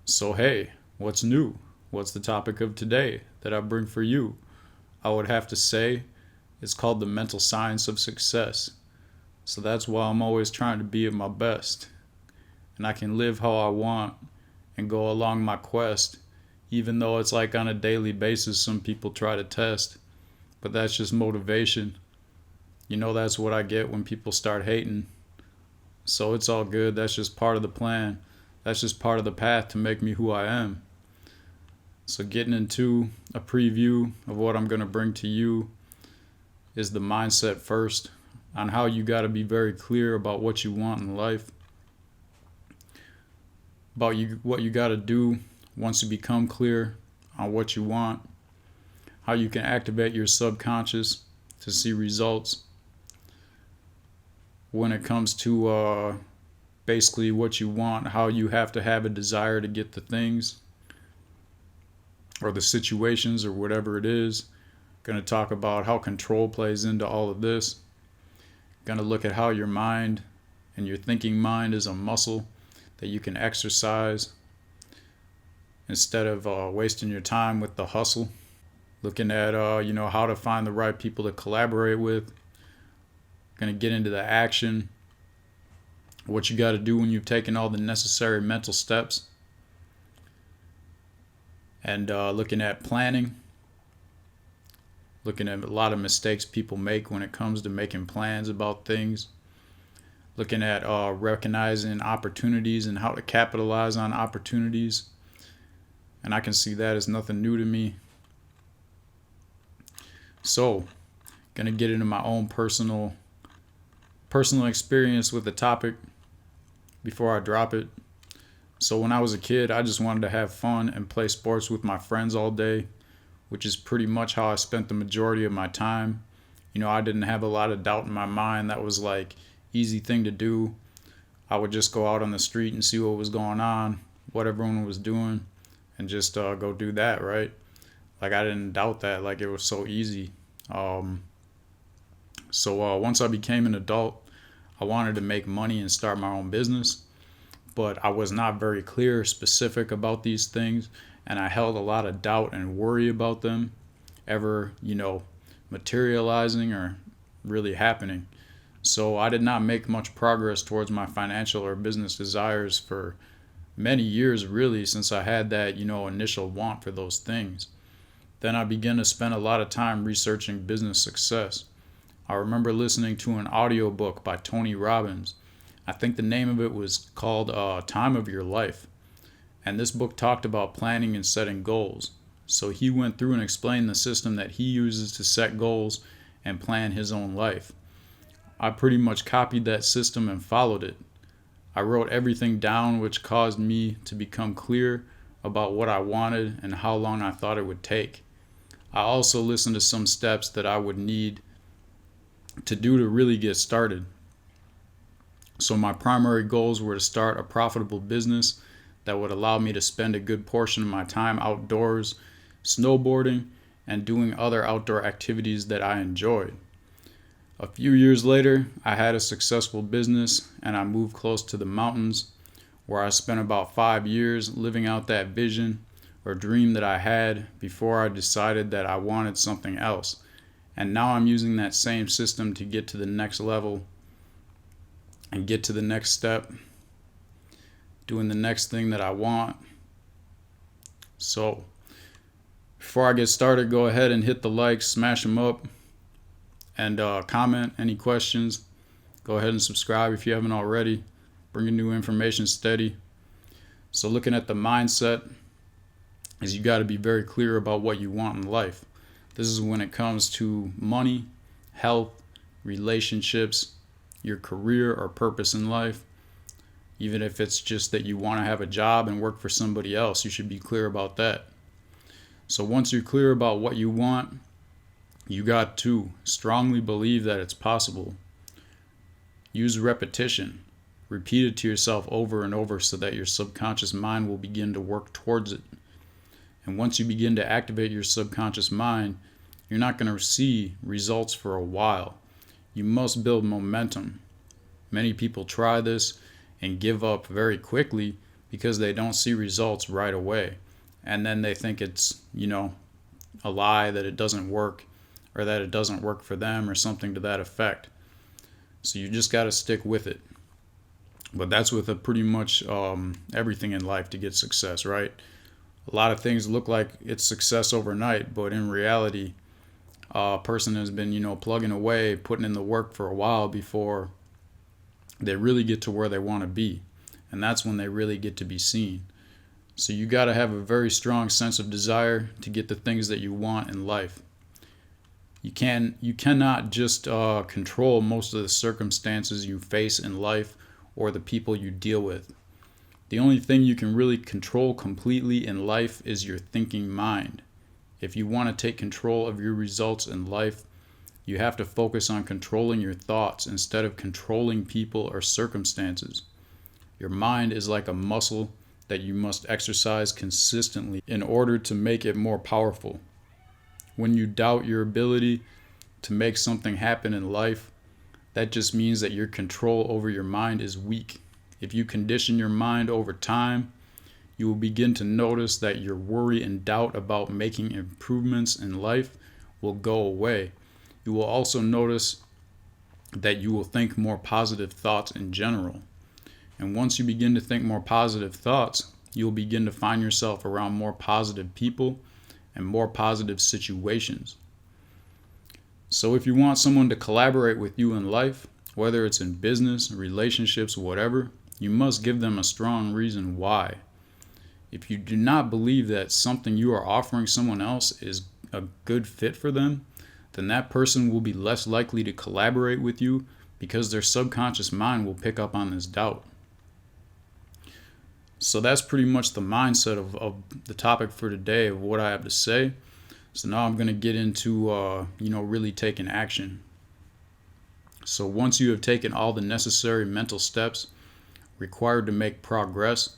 So, hey, what's new? What's the topic of today that I bring for you? I would have to say it's called the mental science of success. So, that's why I'm always trying to be at my best. And I can live how I want and go along my quest, even though it's like on a daily basis some people try to test. But that's just motivation. That's what I get when people start hating. So, it's all good. That's just part of the plan. That's just part of the path to make me who I am. So, getting into a preview of what I'm going to bring to you is the mindset first, on how you got to be very clear about what you want in life, about what you got to do once you become clear on what you want, how you can activate your subconscious to see results when it comes to basically what you want, how you have to have a desire to get the things or the situations or whatever it is. Going to talk about how control plays into all of this. Going to look at how your mind and your thinking mind is a muscle that you can exercise instead of wasting your time with the hustle. Looking at how to find the right people to collaborate with. Going to get into the action, what you got to do when you've taken all the necessary mental steps, and looking at planning, looking at a lot of mistakes people make when it comes to making plans about things, looking at recognizing opportunities and how to capitalize on opportunities. And I can see that as nothing new to me. So, gonna get into my own personal experience with the topic before I drop it. So when I was a kid, I just wanted to have fun and play sports with my friends all day, which is pretty much how I spent the majority of my time. I didn't have a lot of doubt in my mind. That was like easy thing to do. I would just go out on the street and see what was going on, what everyone was doing, and just go do that, right? Like I didn't doubt that, like it was so easy. So once I became an adult, I wanted to make money and start my own business, but I was not very clear, specific about these things, and I held a lot of doubt and worry about them ever, materializing or really happening. So I did not make much progress towards my financial or business desires for many years, really, since I had that, initial want for those things. Then I began to spend a lot of time researching business success. I remember listening to an audiobook by Tony Robbins. I think the name of it was called Time of Your Life. And this book talked about planning and setting goals. So he went through and explained the system that he uses to set goals and plan his own life. I pretty much copied that system and followed it. I wrote everything down, which caused me to become clear about what I wanted and how long I thought it would take. I also listened to some steps that I would need to do to really get started. So my primary goals were to start a profitable business that would allow me to spend a good portion of my time outdoors, snowboarding, and doing other outdoor activities that I enjoyed. A few years later, I had a successful business and I moved close to the mountains, where I spent about 5 years living out that vision or dream that I had before I decided that I wanted something else. And now I'm using that same system to get to the next level and get to the next step, doing the next thing that I want. So, before I get started, go ahead and hit the likes, smash them up, and comment any questions. Go ahead and subscribe if you haven't already. Bringing new information steady. So, looking at the mindset is you got to be very clear about what you want in life. This is when it comes to money, health, relationships, your career or purpose in life. Even if it's just that you want to have a job and work for somebody else, you should be clear about that. So once you're clear about what you want, you got to strongly believe that it's possible. Use repetition. Repeat it to yourself over and over so that your subconscious mind will begin to work towards it. And once you begin to activate your subconscious mind, you're not going to see results for a while. You must build momentum. Many people try this and give up very quickly because they don't see results right away. And then they think it's, a lie that it doesn't work, or that it doesn't work for them, or something to that effect. So you just got to stick with it. But that's with a pretty much everything in life to get success, right? A lot of things look like it's success overnight, but in reality, a person has been, plugging away, putting in the work for a while before they really get to where they want to be. And that's when they really get to be seen. So you got to have a very strong sense of desire to get the things that you want in life. You cannot just control most of the circumstances you face in life or the people you deal with. The only thing you can really control completely in life is your thinking mind. If you want to take control of your results in life, you have to focus on controlling your thoughts instead of controlling people or circumstances. Your mind is like a muscle that you must exercise consistently in order to make it more powerful. When you doubt your ability to make something happen in life, that just means that your control over your mind is weak. If you condition your mind over time, you will begin to notice that your worry and doubt about making improvements in life will go away. You will also notice that you will think more positive thoughts in general. And once you begin to think more positive thoughts, you'll begin to find yourself around more positive people and more positive situations. So if you want someone to collaborate with you in life, whether it's in business, relationships, whatever, you must give them a strong reason why. If you do not believe that something you are offering someone else is a good fit for them, then that person will be less likely to collaborate with you because their subconscious mind will pick up on this doubt. So that's pretty much the mindset of the topic for today of what I have to say. So now I'm going to get into, really taking action. So once you have taken all the necessary mental steps required to make progress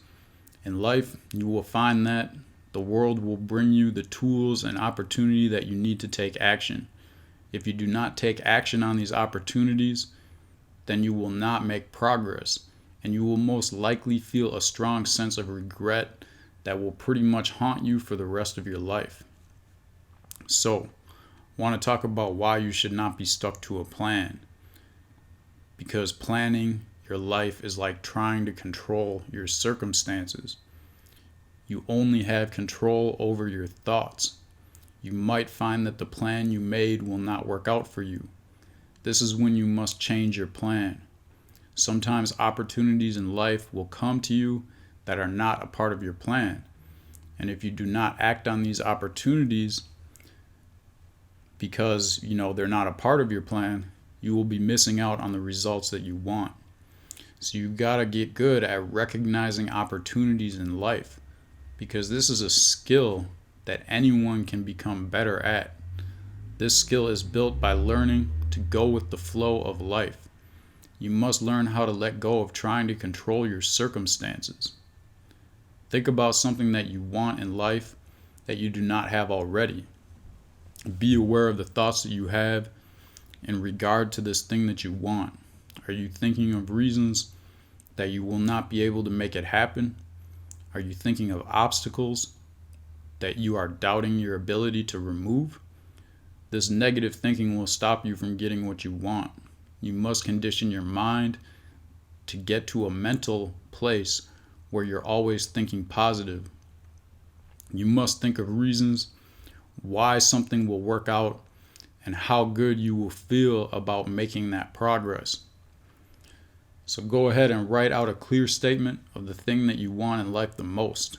in life, you will find that the world will bring you the tools and opportunity that you need to take action. If you do not take action on these opportunities, then you will not make progress, and you will most likely feel a strong sense of regret that will pretty much haunt you for the rest of your life. So, I want to talk about why you should not be stuck to a plan. Because planning your life is like trying to control your circumstances. You only have control over your thoughts. You might find that the plan you made will not work out for you. This is when you must change your plan. Sometimes opportunities in life will come to you that are not a part of your plan. And if you do not act on these opportunities because, they're not a part of your plan, you will be missing out on the results that you want. So you got to get good at recognizing opportunities in life, because this is a skill that anyone can become better at. This skill is built by learning to go with the flow of life. You must learn how to let go of trying to control your circumstances. Think about something that you want in life that you do not have already. Be aware of the thoughts that you have in regard to this thing that you want. Are you thinking of reasons that you will not be able to make it happen? Are you thinking of obstacles that you are doubting your ability to remove? This negative thinking will stop you from getting what you want. You must condition your mind to get to a mental place where you're always thinking positive. You must think of reasons why something will work out and how good you will feel about making that progress. So go ahead and write out a clear statement of the thing that you want in life the most.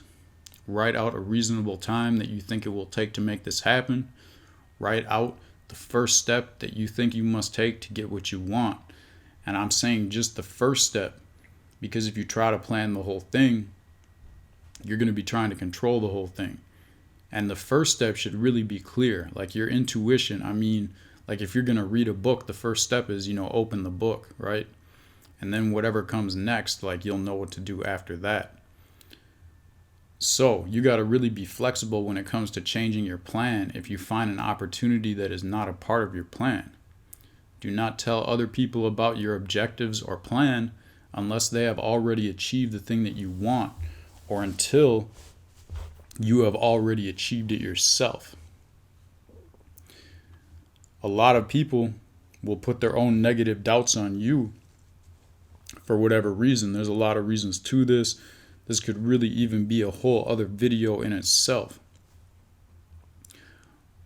Write out a reasonable time that you think it will take to make this happen. Write out the first step that you think you must take to get what you want. And I'm saying just the first step, because if you try to plan the whole thing, you're going to be trying to control the whole thing. And the first step should really be clear. Like your intuition, like if you're going to read a book, the first step is, open the book, right? And then whatever comes next, like you'll know what to do after that. So you got to really be flexible when it comes to changing your plan if you find an opportunity that is not a part of your plan. Do not tell other people about your objectives or plan unless they have already achieved the thing that you want or until you have already achieved it yourself. A lot of people will put their own negative doubts on you for whatever reason. There's a lot of reasons to this. This could really even be a whole other video in itself.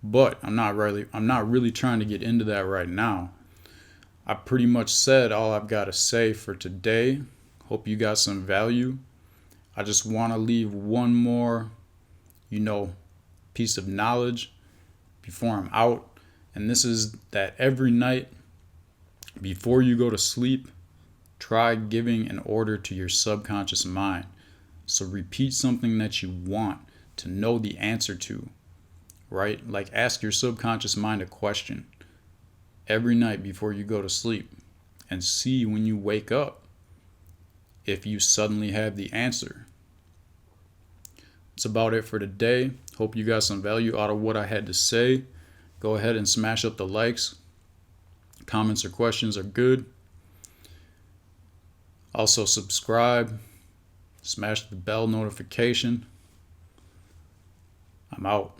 But I'm not really trying to get into that right now. I pretty much said all I've got to say for today. Hope you got some value. I just want to leave one more, piece of knowledge before I'm out. And this is that every night before you go to sleep, try giving an order to your subconscious mind. So repeat something that you want to know the answer to, right? Like ask your subconscious mind a question every night before you go to sleep and see when you wake up if you suddenly have the answer. That's about it for today. Hope you got some value out of what I had to say. Go ahead and smash up the likes. Comments or questions are good. Also subscribe. Smash the bell notification. I'm out.